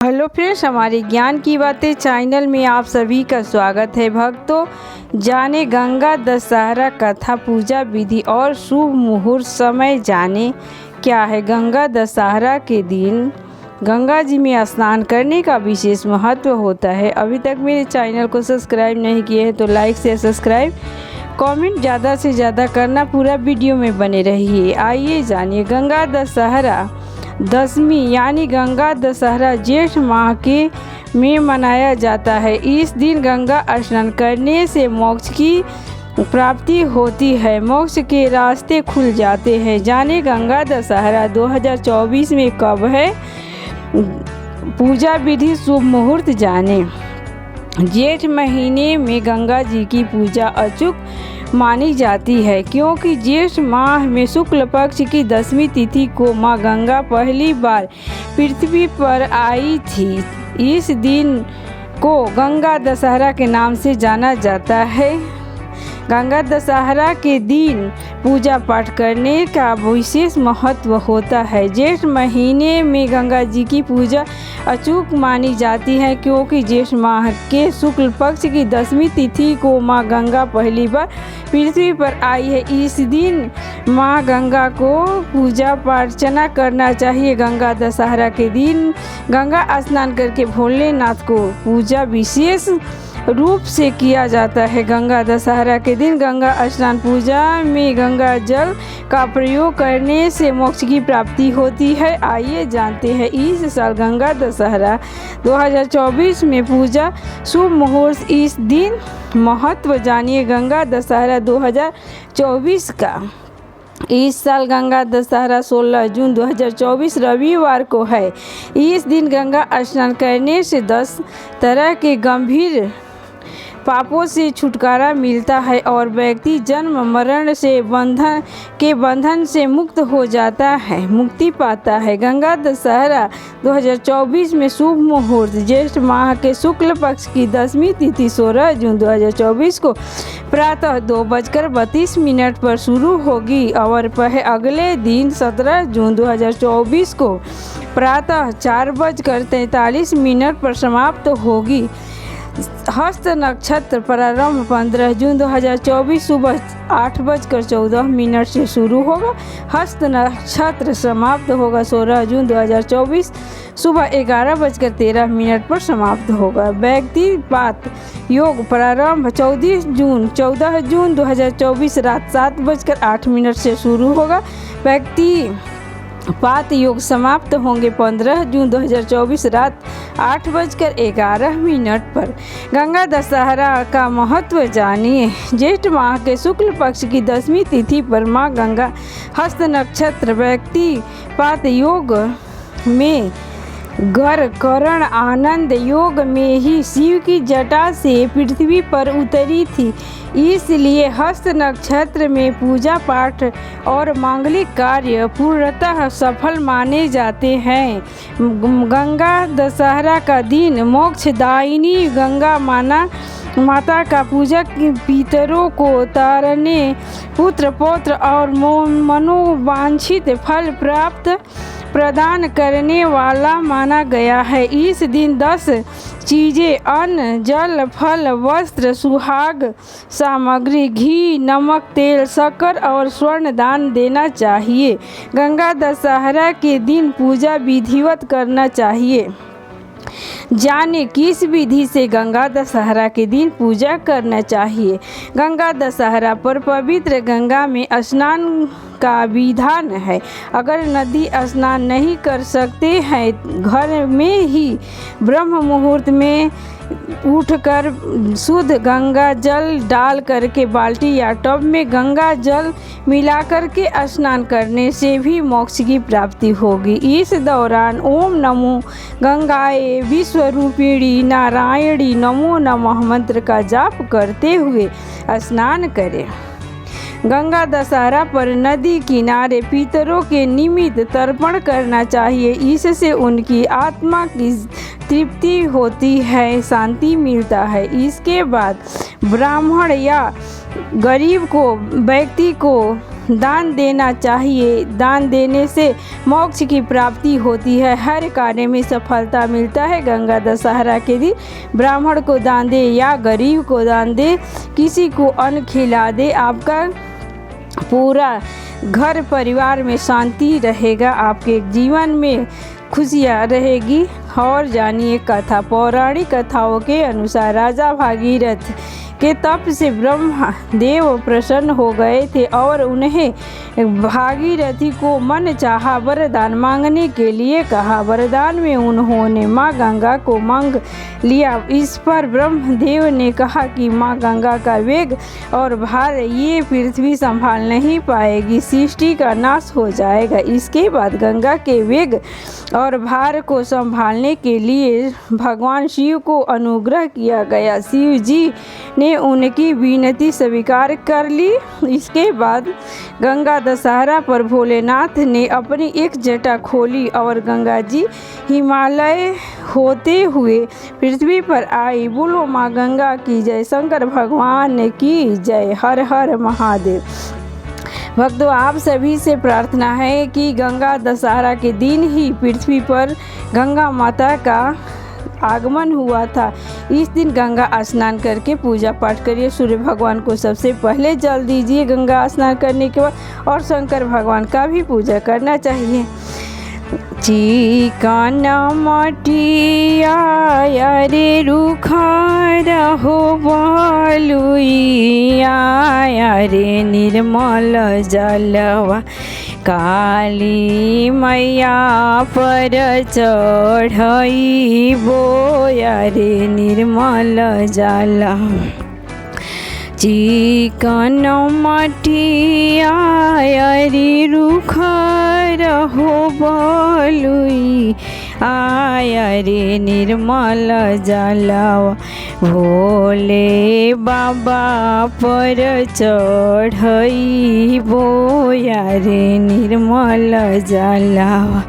Hello friends, हमारे ज्ञान की बातें चैनल में आप सभी का स्वागत है। भक्तों, जाने गंगा दशहरा कथा, पूजा विधि और शुभ मुहूर्त समय जाने क्या है। गंगा दशहरा के दिन गंगा जी में स्नान करने का विशेष महत्व होता है। अभी तक मेरे चैनल को सब्सक्राइब नहीं किए हैं तो लाइक से सब्सक्राइब, कमेंट ज़्यादा से ज़्यादा करना, पूरा वीडियो में बने रहिए। आइए जानिए। गंगा दशहरा दशमी यानी गंगा दशहरा जेठ माह के में मनाया जाता है। इस दिन गंगा स्नान करने से मोक्ष की प्राप्ति होती है, मोक्ष के रास्ते खुल जाते हैं। जाने गंगा दशहरा 2024 में कब है, पूजा विधि शुभ मुहूर्त जाने। जेठ महीने में गंगा जी की पूजा अचूक मानी जाती है, क्योंकि जेठ माह में शुक्ल पक्ष की दशमी तिथि को माँ गंगा पहली बार पृथ्वी पर आई थी। इस दिन को गंगा दशहरा के नाम से जाना जाता है। गंगा दशहरा के दिन पूजा पाठ करने का विशेष महत्व होता है। जेठ महीने में गंगा जी की पूजा अचूक मानी जाती है, क्योंकि जेठ माह के शुक्ल पक्ष की दशमी तिथि को माँ गंगा पहली बार पृथ्वी पर आई है। इस दिन माँ गंगा को पूजा अर्चना करना चाहिए। गंगा दशहरा के दिन गंगा स्नान करके भोलेनाथ को पूजा विशेष रूप से किया जाता है। गंगा दशहरा के दिन गंगा स्नान पूजा में गंगा जल का प्रयोग करने से मोक्ष की प्राप्ति होती है। आइए जानते हैं इस साल गंगा दशहरा 2024 में पूजा शुभ मुहूर्त, इस दिन महत्व जानिए। गंगा दशहरा 2024 का इस साल गंगा दशहरा 16 जून 2024 रविवार को है। इस दिन गंगा स्नान करने से 10 तरह के गंभीर पापों से छुटकारा मिलता है और व्यक्ति जन्म मरण से बंधन से मुक्त हो जाता है, मुक्ति पाता है। गंगा दशहरा 2024 में शुभ मुहूर्त जेठ माह के शुक्ल पक्ष की दशमी तिथि 16 जून 2024 को प्रातः 2:32 पर शुरू होगी और अगले दिन 17 जून 2024 को प्रातः 4:43 पर समाप्त होगी। हस्त नक्षत्र प्रारंभ 15 जून 2024 सुबह 8:14 से शुरू होगा। हस्त नक्षत्र समाप्त होगा 16 जून 2024 सुबह 11:13 पर समाप्त होगा। व्यक्तिपात योग प्रारंभ 14 जून 2024 रात 7:08 से शुरू होगा। व्यक्तिपात योग समाप्त होंगे 15 जून 2024 रात 8:11 पर। गंगा दशहरा का महत्व जानिए। जेठ माह के शुक्ल पक्ष की दशमी तिथि पर माँ गंगा हस्त नक्षत्र व्यक्तिपात योग में घर करण आनंद योग में ही शिव की जटा से पृथ्वी पर उतरी थी, इसलिए हस्त नक्षत्र में पूजा पाठ और मांगलिक कार्य पूर्णतः सफल माने जाते हैं। गंगा दशहरा का दिन मोक्षदायिनी गंगा माता का पूजा पितरों को तारने, पुत्र पौत्र और मनोवांछित फल प्रदान करने वाला माना गया है। इस दिन 10 चीज़ें अन्न, जल, फल, वस्त्र, सुहाग सामग्री, घी, नमक, तेल, शक्कर और स्वर्ण दान देना चाहिए। गंगा दशहरा के दिन पूजा विधिवत करना चाहिए। जाने किस विधि से गंगा दशहरा के दिन पूजा करना चाहिए। गंगा दशहरा पर पवित्र गंगा में स्नान का विधान है। अगर नदी स्नान नहीं कर सकते हैं, घर में ही ब्रह्म मुहूर्त में उठकर शुद्ध गंगा जल डाल करके बाल्टी या टब में गंगा जल मिलाकर के स्नान करने से भी मोक्ष की प्राप्ति होगी। इस दौरान ओम नमो गंगाए विश्वरूपिणी नारायणी नमो नमः मंत्र का जाप करते हुए स्नान करें। गंगा दशहरा पर नदी किनारे पितरों के निमित्त तर्पण करना चाहिए। इससे उनकी आत्मा की तृप्ति होती है, शांति मिलता है। इसके बाद ब्राह्मण या गरीब को व्यक्ति को दान देना चाहिए। दान देने से मोक्ष की प्राप्ति होती है, हर कार्य में सफलता मिलता है। गंगा दशहरा के दिन ब्राह्मण को दान दे या गरीब को दान दे, किसी को अन्न खिला दे, आपका पूरा घर परिवार में शांति रहेगा, आपके जीवन में खुशियाँ रहेगी। और जानिए कथा। पौराणिक कथाओं के अनुसार राजा भागीरथ के तप से ब्रह्मा देव प्रसन्न हो गए थे और उन्हें भागीरथी को मन चाहा वरदान मांगने के लिए कहा। वरदान में उन्होंने माँ गंगा को मांग लिया। इस पर ब्रह्मदेव ने कहा कि माँ गंगा का वेग और भार ये पृथ्वी संभाल नहीं पाएगी, सृष्टि का नाश हो जाएगा। इसके बाद गंगा के वेग और भार को संभालने के लिए भगवान शिव को अनुग्रह किया गया। शिव जी ने उनकी विनती स्वीकार कर ली। इसके बाद गंगा दशहरा पर भोलेनाथ ने अपनी एक जटा खोली और गंगा जी हिमालय होते हुए पृथ्वी पर आई। बोलो माँ गंगा की जय, शंकर भगवान की जय, हर हर महादेव। भक्तों, आप सभी से प्रार्थना है कि गंगा दशहरा के दिन ही पृथ्वी पर गंगा माता का आगमन हुआ था। इस दिन गंगा स्नान करके पूजा पाठ करिए। सूर्य भगवान को सबसे पहले जल दीजिए गंगा स्नान करने के बाद, और शंकर भगवान का भी पूजा करना चाहिए। चिकन मटिया रे रुखार हो बलुइया रे निर्मल जलवा काली मैया पर चढ़ई बोया रे निर्मल जलवा। चिकन मटिया रे रुखार हो बलुई आया रे निर्मल जलवा भोले बाबा पर चढ़ई बोया रे निर्मल जलवा।